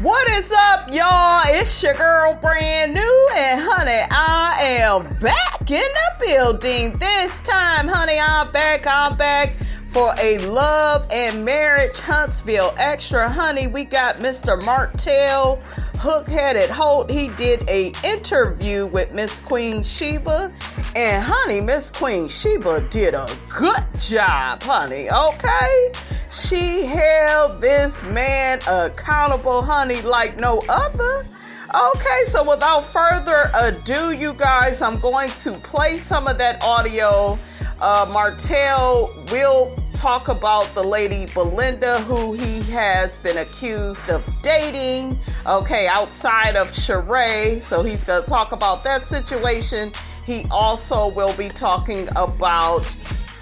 What is up, y'all? It's your girl, brand new, and honey, I am back in the building. This time, honey, I'm back for a Love and Marriage Huntsville Extra. Honey, we got Mr. Martell, hook-headed Holt. He did a interview with Miss Queen Sheba, and honey, Miss Queen Sheba did a good job, honey, okay? She held this man accountable, honey, like no other. Okay, so without further ado, you guys, I'm going to play some of that audio. Martell will talk about the lady Belinda, who he has been accused of dating, okay, outside of Sheree. So he's going to talk about that situation. He also will be talking about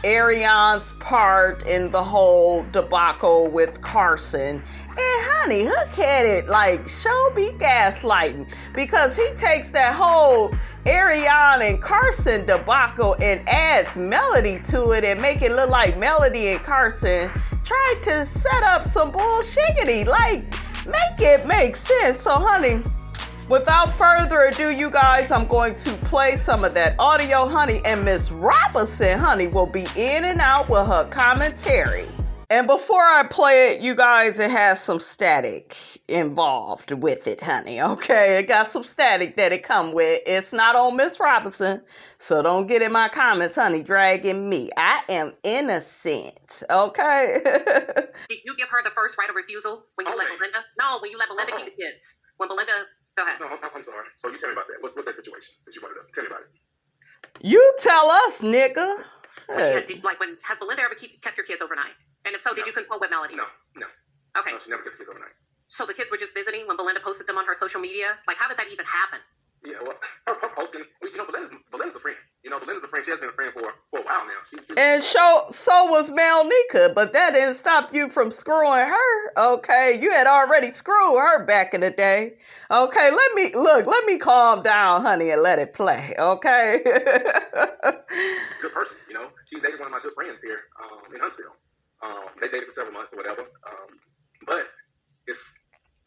Arionne's part in the whole debacle with Carson. And honey, hook-headed, like, show be gaslighting, because he takes that whole Arionne and Carson debacle and adds Melody to it and make it look like Melody and Carson tried to set up some bullshiggity, like, make it make sense. So honey, without further ado, you guys, I'm going to play some of that audio, honey, and Miss Robinson, honey, will be in and out with her commentary. And before I play it, you guys, it has some static involved with it, honey, okay? It got some static that it come with. It's not on Miss Robinson, so don't get in my comments, honey, dragging me. I am innocent, okay? Did you give her the first right of refusal when you let Belinda? No, when you let Belinda keep the kids. When Belinda, go ahead. No, I'm sorry. So you tell me about that. What's that situation that you brought it up? Tell me about it. You tell us, nigga. Has Belinda ever kept your kids overnight? And if so, did you consult with Melody? No. Okay. No, she never kept the kids overnight. So the kids were just visiting when Belinda posted them on her social media? Like, how did that even happen? Yeah, well, her posting, Belinda's a friend. Belinda's a friend. She has been a friend for a while now. And so was Melnika, but that didn't stop you from screwing her, okay? You had already screwed her back in the day. Okay, let me calm down, honey, and let it play, okay? Good person, She's dated one of my good friends here in Huntsville. They dated for several months or whatever. But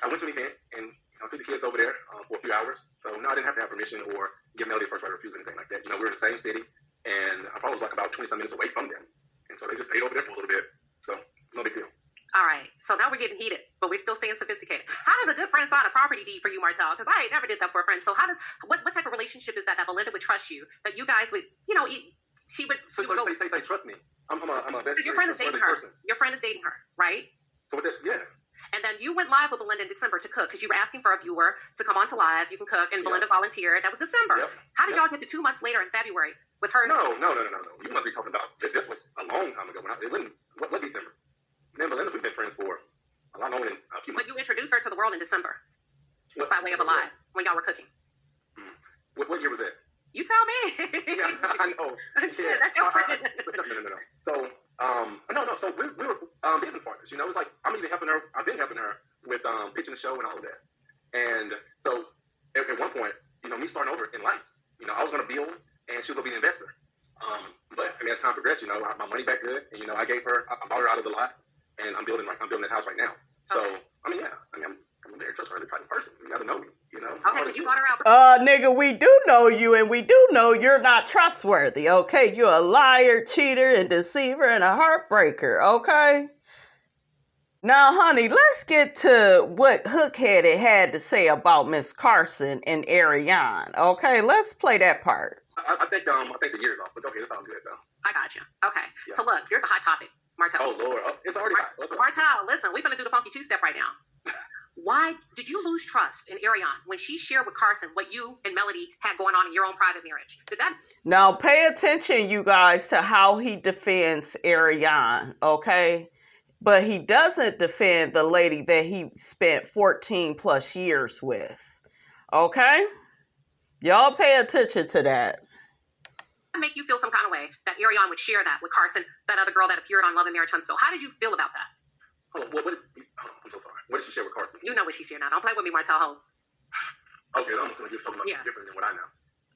I went to an event and I took the kids over there for a few hours. So, no, I didn't have to have permission or give Melody a first right of refusal or anything like that. We were in the same city, and I probably was like about 20-some minutes away from them. And so they just stayed over there for a little bit. So, no big deal. All right. So now we're getting heated, but we're still staying sophisticated. How does a good friend sign a property deed for you, Martell? Because I never did that for a friend. So what type of relationship is that Belinda would trust you, that you guys would, she would... So say, trust me. I'm a because your friend is dating her. Person. Your friend is dating her, right? So with that, yeah. And then you went live with Belinda in December to cook because you were asking for a viewer to come on to live. You can cook, and Belinda volunteered. That was December. Yep. How did y'all get to 2 months later in February with her? No. You must be talking about this was a long time ago. What December? Me and Belinda, we've been friends for a lot longer than a few months. But you introduced her to the world in December by way of a live when y'all were cooking. What year was that? You tell me. Yeah, I know. Yeah, that's your friend. No. So, So we were business partners. It's like I'm even helping her. I've been helping her with pitching the show and all of that. And so at one point, me starting over in life, I was going to build, and she was going to be the investor. But as time progressed, my money back good, and I gave her. I bought her out of the lot, and I'm building that house right now. So okay. I'm a very trustworthy type of person. You got to know me, Okay, because you bought her out. Nigga, we do know you, and we do know you're not trustworthy, okay? You're a liar, cheater, and deceiver, and a heartbreaker, okay? Now, honey, let's get to what Hook-headed had to say about Miss Carson and Arionne, okay? Let's play that part. I think the year's off, but okay, that sounds good, though. I got you. Okay, yeah. So look, here's a hot topic, Martell. Oh, Lord. Oh, it's already hot. Martell, listen, we're going to do the funky two-step right now. Why did you lose trust in Arionne when she shared with Carson what you and Melody had going on in your own private marriage? Now, pay attention, you guys, to how he defends Arionne, okay? But he doesn't defend the lady that he spent 14 plus years with, okay? Y'all pay attention to that. Make you feel some kind of way that Arionne would share that with Carson, that other girl that appeared on Love and Marriage Huntsville. How did you feel about that? Hold on, I'm so sorry. What did she share with Carson? You know what she's sharing now. Don't play with me, Martell Holt. Okay, I'm just talking about something different than what I know.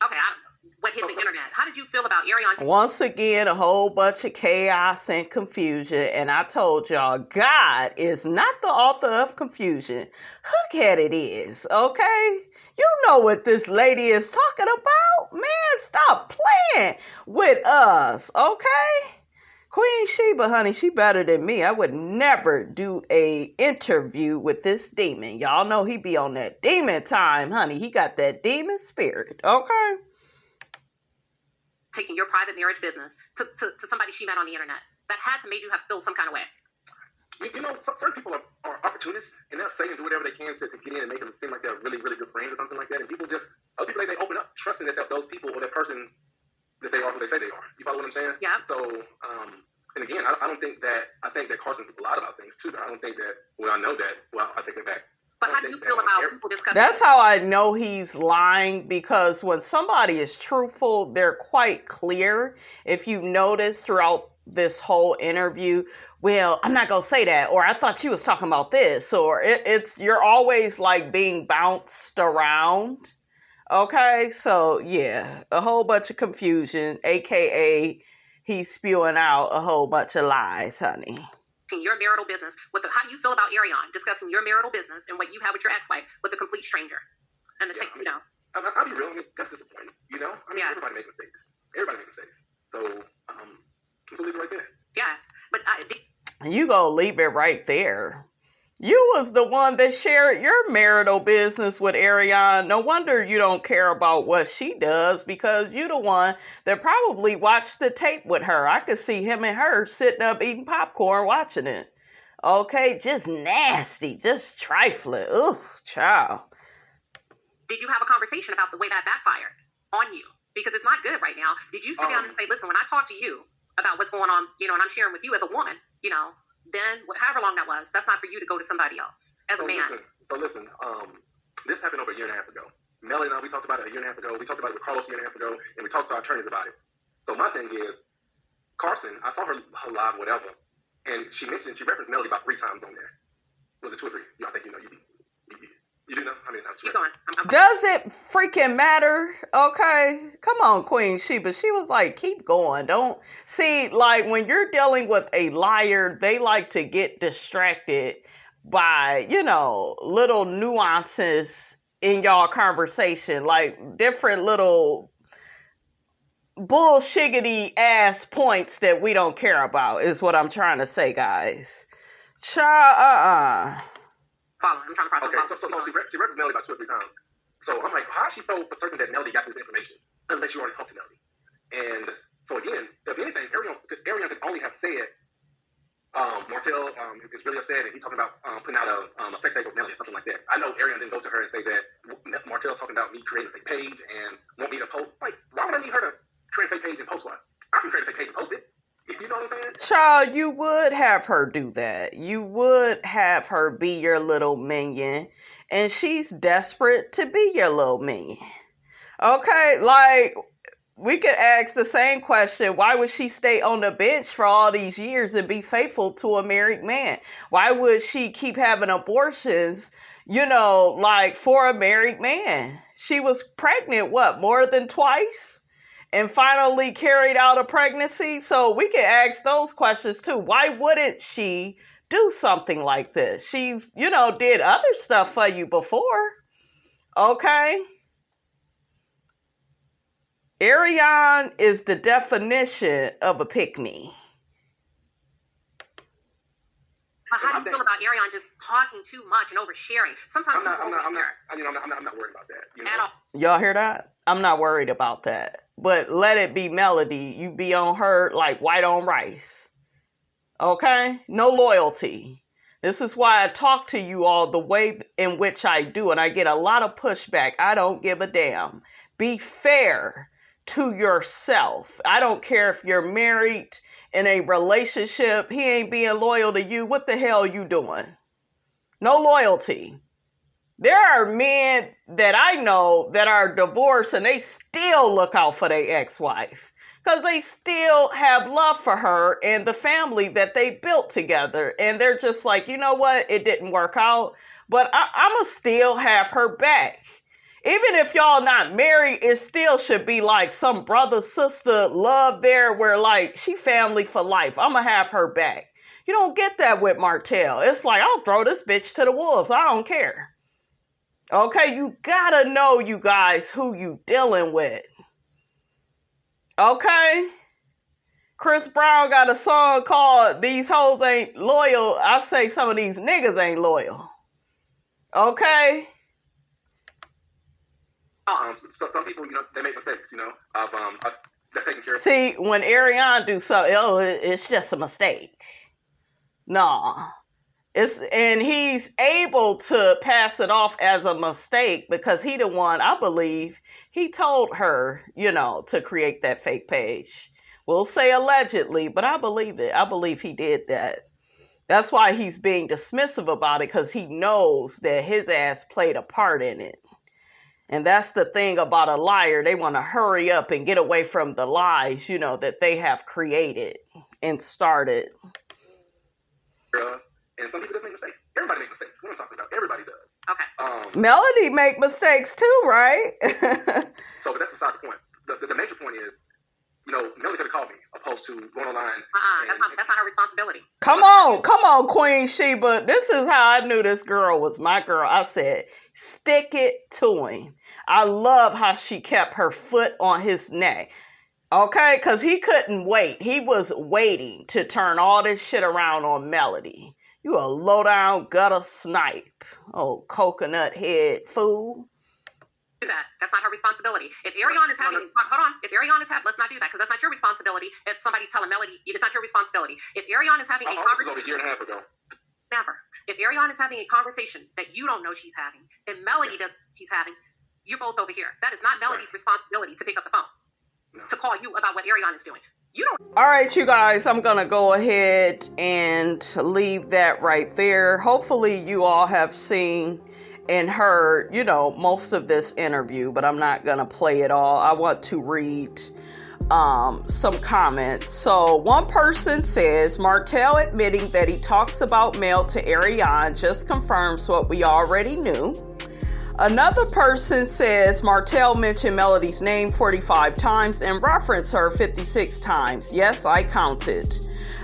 Okay, I don't know. What hit the internet? How did did you feel about Arionne? Once again, a whole bunch of chaos and confusion. And I told y'all, God is not the author of confusion. Hookheaded is, okay? You know what this lady is talking about. Man, stop playing with us, okay? Queen Sheba, honey, she better than me. I would never do a interview with this demon. Y'all know he be on that demon time, honey. He got that demon spirit, okay? Taking your private marriage business to somebody she met on the internet. That had to make you have feel some kind of way. You know, certain people are opportunists, and they'll say and do whatever they can to get in and make them seem like they're really, really good friends or something like that. And people just, other people, they open up trusting that those people or that person, that they are who they say they are. You follow what I'm saying? Yeah. So, and again, I don't think that, I think that Carson's a lot about things too. I don't think that, well, I know that, well, I take it back. But how do you feel about people discussing? That's how I know he's lying, because when somebody is truthful, they're quite clear. If you notice throughout this whole interview, well, I'm not going to say that, or I thought you was talking about this, or you're always like being bounced around. Okay, so yeah, a whole bunch of confusion, aka he's spewing out a whole bunch of lies, honey. Your marital business how do you feel about Arionne discussing your marital business and what you have with your ex-wife with a complete stranger? And I'll be real. I mean, that's disappointing. You know, I mean, everybody makes mistakes. So, just leave it right there. Yeah, but you gonna leave it right there. You was the one that shared your marital business with Arionne. No wonder you don't care about what she does, because you the one that probably watched the tape with her. I could see him and her sitting up eating popcorn watching it. Okay, just nasty, just trifling. Ugh, child. Did you have a conversation about the way that backfired on you? Because it's not good right now. Did you sit down and say, listen, when I talk to you about what's going on, you know, and I'm sharing with you as a woman, you know, then however long that was, that's not for you to go to somebody else as a man. Listen, this happened over a year and a half ago. Melanie and I, we talked about it a year and a half ago. We talked about it with Carlos a year and a half ago, and we talked to our attorneys about it. So my thing is, Carson, I saw her live, whatever, and she referenced Melody about 3 times on there. Was it 2 or 3? I think you know. You do know? I mean, that's keep going. Does it freaking matter? Okay. Come on, Queen Sheba. She was like, keep going. Don't see, like, when you're dealing with a liar, they like to get distracted by, you know, little nuances in y'all conversation, like different little bullshiggity ass points that we don't care about, is what I'm trying to say, guys. Follow. I'm trying to process. Okay, so she referenced Melody about 2 or 3 times. So I'm like, how is she so certain that Melody got this information unless you already talked to Melody? And so again, if anything, Arionne could only have said, Martell is really upset, and he's talking about putting out a sex tape with Melody or something like that. I know Arionne didn't go to her and say that Martell talking about me creating a fake page and want me to post. Like, why would I need her to create a fake page and post one? I can create a fake page and post it. You know what I'm saying? Child, you would have her do that. You would have her be your little minion. And she's desperate to be your little minion. Okay, like, we could ask the same question. Why would she stay on the bench for all these years and be faithful to a married man? Why would she keep having abortions, you know, like, for a married man? She was pregnant, more than twice? And finally carried out a pregnancy. So we can ask those questions too. Why wouldn't she do something like this? She's, you know, did other stuff for you before. Okay. Arionne is the definition of a pick-me. But how do you feel about Arionne just talking too much and oversharing? Sometimes I'm not worried about that. You know? At all. Y'all hear that? I'm not worried about that. But let it be Melody. You be on her like white on rice. Okay? No loyalty. This is why I talk to you all the way in which I do. And I get a lot of pushback. I don't give a damn. Be fair to yourself. I don't care if you're married, in a relationship. He ain't being loyal to you. What the hell you doing? No loyalty. There are men that I know that are divorced and they still look out for their ex-wife because they still have love for her and the family that they built together. And they're just like, you know what? It didn't work out, but I'm going to still have her back. even if y'all not married, it still should be like some brother, sister love there where like she family for life. I'm going to have her back. You don't get that with Martell. It's like, I'll throw this bitch to the wolves. I don't care. Okay, you gotta know, you guys, who you dealing with. Okay? Chris Brown got a song called These Hoes Ain't Loyal. I say some of these niggas ain't loyal. Okay? So some people, they make mistakes, that's taken care of. See, when Arionne do something, it's just a mistake. Nah. And he's able to pass it off as a mistake because he the one, I believe, he told her, to create that fake page. We'll say allegedly, but I believe it. I believe he did that. That's why he's being dismissive about it, because he knows that his ass played a part in it. And that's the thing about a liar. They want to hurry up and get away from the lies, that they have created and started. And some people just make mistakes. Everybody makes mistakes. What I'm talking about, everybody does. Okay. Melody make mistakes too, right? So, but that's beside the point. The major point is, Melody could have called me, opposed to going online. That's not her responsibility. Come on, Queen Sheba. This is how I knew this girl was my girl. I said, stick it to him. I love how she kept her foot on his neck. Okay, because he couldn't wait. He was waiting to turn all this shit around on Melody. You a low-down gutter snipe. Oh, coconut head fool. Do that. That's not her responsibility. If Arionne is having, hold on. If Arionne is having, let's not do that because that's not your responsibility. If somebody's telling Melody, it's not your responsibility. If Arionne is having a conversation, this was over a year and a half ago. Never. If Arionne is having a conversation that you don't know she's having, and Melody does, she's having, you're both over here. That is not Melody's responsibility to pick up the phone to call you about what Arionne is doing. You don't. All right, you guys, I'm going to go ahead and leave that right there. Hopefully you all have seen and heard, most of this interview, but I'm not going to play it all. I want to read some comments. So one person says, Martell admitting that he talks about mail to Arionne just confirms what we already knew. Another person says Martell mentioned Melody's name 45 times and referenced her 56 times. Yes, I counted.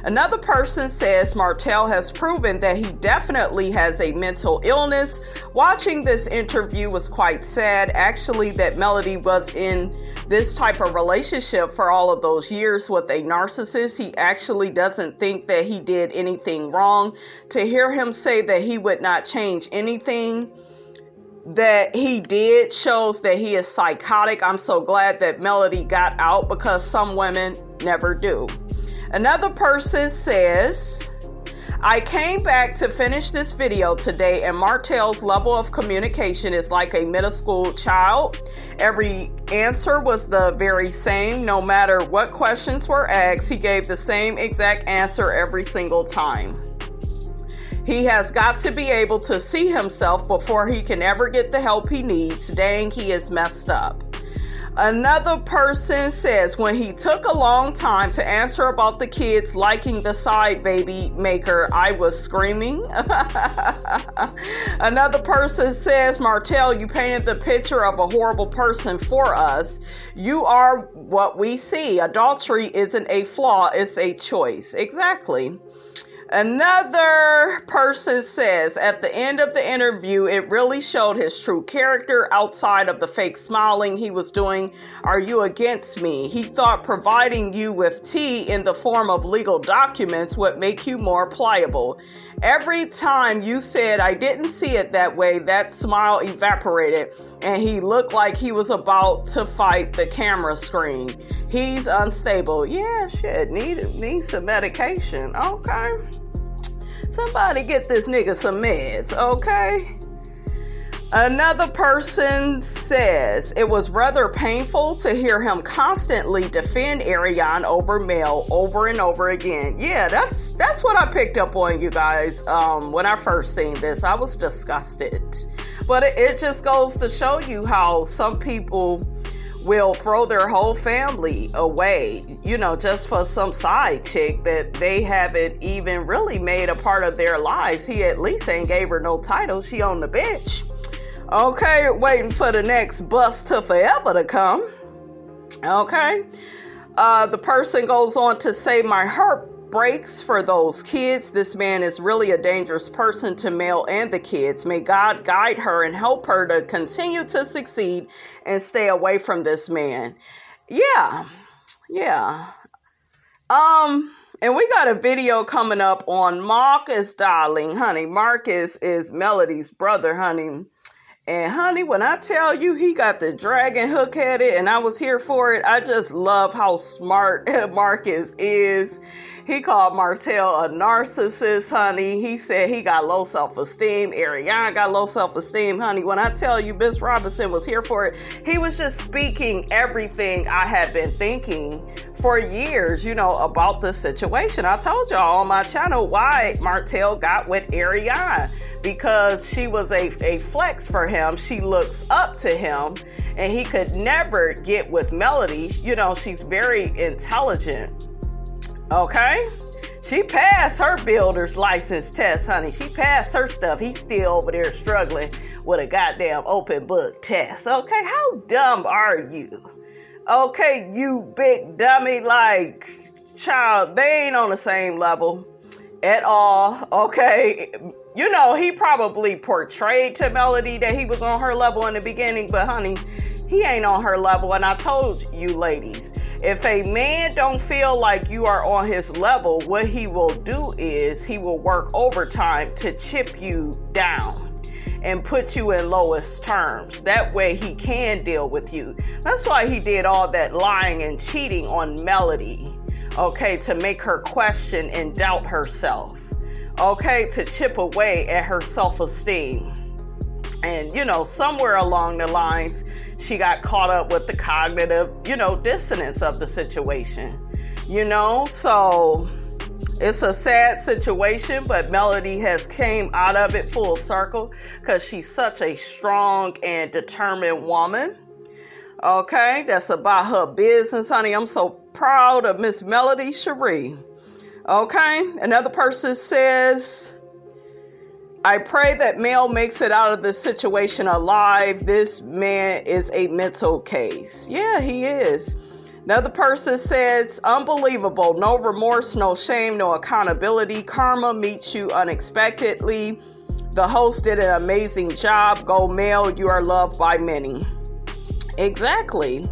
Another person says Martell has proven that he definitely has a mental illness. Watching this interview was quite sad, actually, that Melody was in this type of relationship for all of those years with a narcissist. He actually doesn't think that he did anything wrong. To hear him say that he would not change anything that he did shows that he is psychotic. I'm so glad that Melody got out because some women never do. Another person says, I came back to finish this video today and Martell's level of communication is like a middle school child. Every answer was the very same. No matter what questions were asked, he gave the same exact answer every single time. He has got to be able to see himself before he can ever get the help he needs. Dang, he is messed up. Another person says when he took a long time to answer about the kids liking the side baby maker, I was screaming. Another person says, Martell, you painted the picture of a horrible person for us. You are what we see. Adultery isn't a flaw, it's a choice. Exactly. Another person says, at the end of the interview, it really showed his true character outside of the fake smiling he was doing. Are you against me? He thought providing you with tea in the form of legal documents would make you more pliable. Every time you said, I didn't see it that way, that smile evaporated and he looked like he was about to fight the camera screen. He's unstable. Yeah, shit, need some medication. Okay. Somebody get this nigga some meds, okay? Another person says it was rather painful to hear him constantly defend Arionne over mail over and over again. Yeah, that's what I picked up on, you guys. When I first seen this, I was disgusted. But it just goes to show you how some people will throw their whole family away, just for some side chick that they haven't even really made a part of their lives. He at least ain't gave her no title. She on the bench. Okay, waiting for the next bus to forever to come. Okay. The person goes on to say, my heart breaks for those kids. This man is really a dangerous person to Mel and the kids. May God guide her and help her to continue to succeed and stay away from this man. Yeah. And we got a video coming up on Marcus, darling, honey. Marcus is Melody's brother, honey. And honey, when I tell you he got the dragon hook at it and I was here for it, I just love how smart Marcus is. He called Martell a narcissist, honey. He said he got low self-esteem. Arionne got low self-esteem, honey. When I tell you Miss Robinson was here for it, he was just speaking everything I had been thinking for years, about the situation. I told y'all on my channel why Martell got with Arionne, because she was a flex for him. She looks up to him, and he could never get with Melody. She's very intelligent. Okay? She passed her builder's license test, honey. She passed her stuff. He's still over there struggling with a goddamn open book test. Okay? How dumb are you? Okay, you big dummy, child, they ain't on the same level at all, okay? He probably portrayed to Melody that he was on her level in the beginning, but honey, he ain't on her level. And I told you ladies, if a man don't feel like you are on his level, what he will do is he will work overtime to chip you down and put you in lowest terms. That way he can deal with you. That's why he did all that lying and cheating on Melody, okay, to make her question and doubt herself, okay, to chip away at her self-esteem. And, somewhere along the lines, she got caught up with the cognitive, dissonance of the situation, so it's a sad situation, but Melody has came out of it full circle because she's such a strong and determined woman. Okay, that's about her business, honey. I'm so proud of Miss Melody Cherie. Okay, another person says, I pray that Mel makes it out of this situation alive. This man is a mental case. Yeah, he is. Another person says, unbelievable. No remorse, no shame, no accountability. Karma meets you unexpectedly. The host did an amazing job. Go Mel, you are loved by many. Exactly.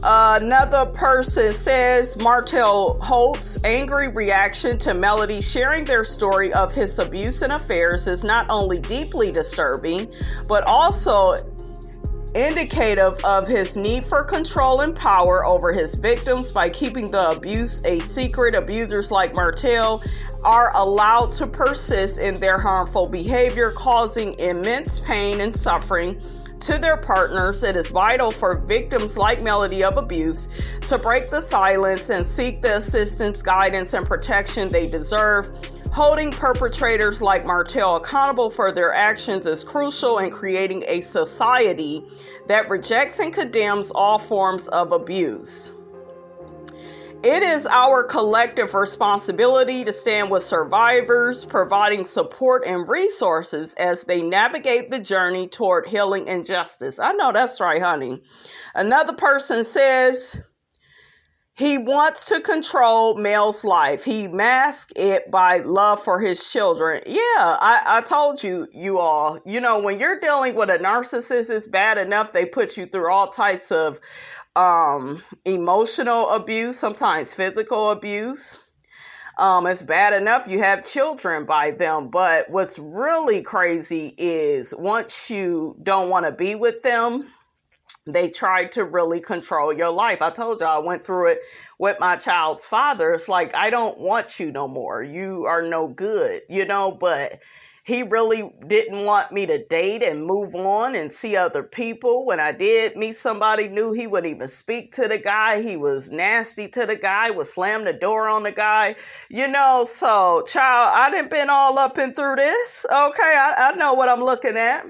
Another person says, Martell Holt's angry reaction to Melody sharing their story of his abuse and affairs is not only deeply disturbing, but also indicative of his need for control and power over his victims. By keeping the abuse a secret, abusers like Martell are allowed to persist in their harmful behavior, causing immense pain and suffering to their partners. It is vital for victims like Melody of abuse to break the silence and seek the assistance, guidance, and protection they deserve. Holding perpetrators like Martell accountable for their actions is crucial in creating a society that rejects and condemns all forms of abuse. It is our collective responsibility to stand with survivors, providing support and resources as they navigate the journey toward healing and justice. I know that's right, honey. Another person says, he wants to control Mel's life. He masks it by love for his children. Yeah, I told you all, when you're dealing with a narcissist, it's bad enough they put you through all types of emotional abuse, sometimes physical abuse. It's bad enough you have children by them. But what's really crazy is once you don't want to be with them, they tried to really control your life. I told you I went through it with my child's father. It's like, I don't want you no more. You are no good, but he really didn't want me to date and move on and see other people. When I did meet somebody new, he wouldn't even speak to the guy. He was nasty to the guy, would slam the door on the guy, so child, I done been all up and through this. Okay, I know what I'm looking at.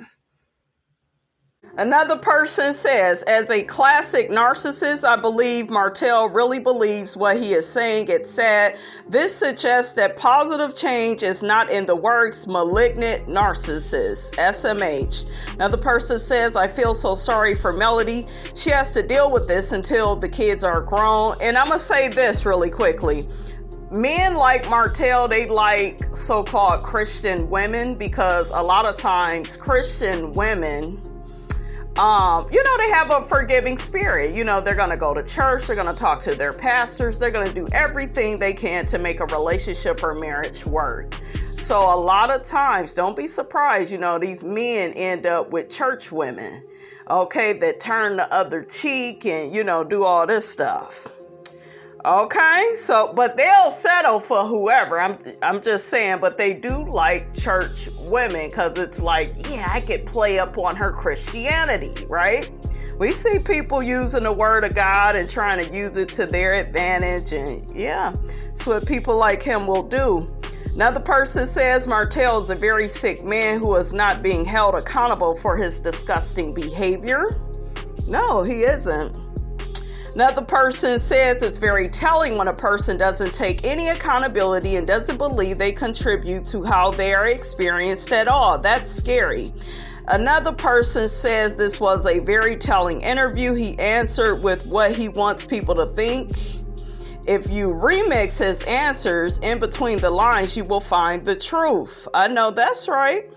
Another person says, as a classic narcissist, I believe Martell really believes what he is saying. It's sad. This suggests that positive change is not in the works. Malignant narcissist. SMH. Another person says, I feel so sorry for Melody. She has to deal with this until the kids are grown. And I'm going to say this really quickly. Men like Martell, they like so-called Christian women because a lot of times Christian women, they have a forgiving spirit. They're going to go to church. They're going to talk to their pastors. They're going to do everything they can to make a relationship or marriage work. So a lot of times, don't be surprised, these men end up with church women, okay, that turn the other cheek and, do all this stuff. Okay, but they'll settle for whoever. I'm just saying, but they do like church women because it's like, yeah, I could play up on her Christianity, right? We see people using the word of God and trying to use it to their advantage, and yeah, it's what people like him will do. Another person says Martell is a very sick man who is not being held accountable for his disgusting behavior. No, he isn't. Another person says it's very telling when a person doesn't take any accountability and doesn't believe they contribute to how they are experienced at all. That's scary. Another person says this was a very telling interview. He answered with what he wants people to think. If you remix his answers in between the lines, you will find the truth. I know that's right.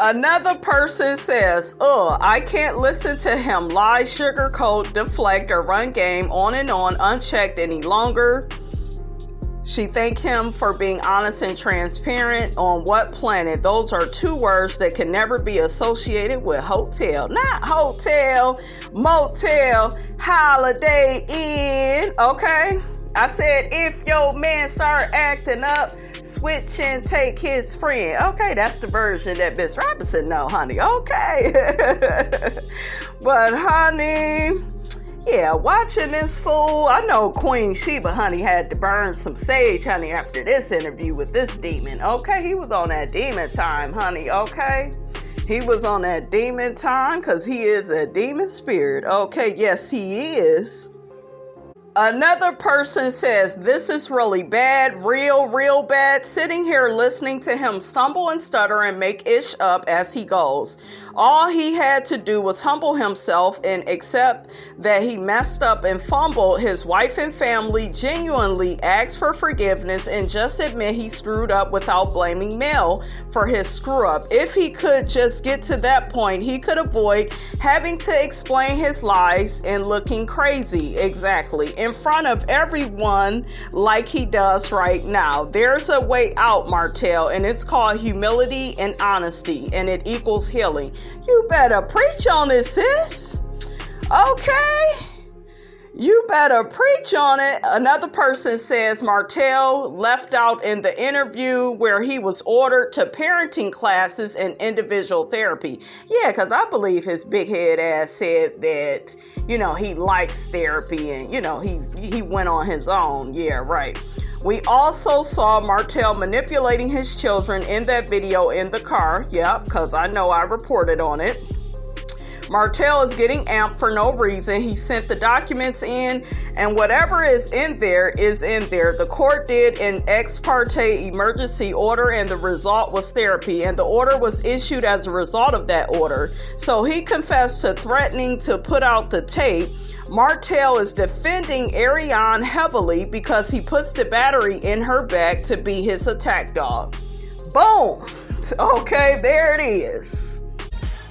Another person says, I can't listen to him lie, sugarcoat, deflect, or run game on and on unchecked any longer. She thanked him for being honest and transparent. On what planet? Those are two words that can never be associated with hotel. Not hotel, motel, Holiday Inn, okay? I said, if your man start acting up, switch and take his friend. Okay, that's the version that Miss Robinson know, honey. Okay. But, honey, yeah, watching this fool, I know Queen Sheba, honey, had to burn some sage, honey, after this interview with this demon. Okay, he was on that demon time, honey, okay? He was on that demon time because he is a demon spirit. Okay, yes, he is. Another person says, this is really bad, real bad. Sitting here listening to him stumble and stutter and make ish up as he goes. All he had to do was humble himself and accept that he messed up and fumbled. His wife and family genuinely asked for forgiveness and just admit he screwed up without blaming Mel for his screw up. If he could just get to that point, he could avoid having to explain his lies and looking crazy, exactly, in front of everyone like he does right now. There's a way out, Martell, and it's called humility and honesty, and it equals healing. You better preach on it, sis. Okay? You better preach on it. Another person says Martell left out in the interview where he was ordered to parenting classes and individual therapy. Yeah, because I believe his big head ass said that, he likes therapy and, he went on his own. Yeah, right. We also saw Martell manipulating his children in that video in the car. Yep, because I know I reported on it. Martell is getting amped for no reason. He sent the documents in, and whatever is in there is in there. The court did an ex parte emergency order, and the result was therapy, and the order was issued as a result of that order. So he confessed to threatening to put out the tape. Martell is defending Arionne heavily because he puts the battery in her back to be his attack dog. Boom. Okay, there it is.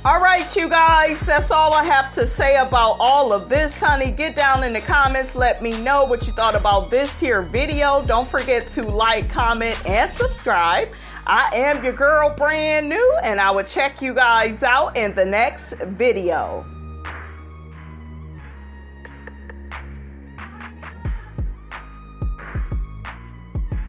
All right, you guys, that's all I have to say about all of this, honey. Get down in the comments. Let me know what you thought about this here video. Don't forget to like, comment, and subscribe. I am your girl, brand new, and I will check you guys out in the next video.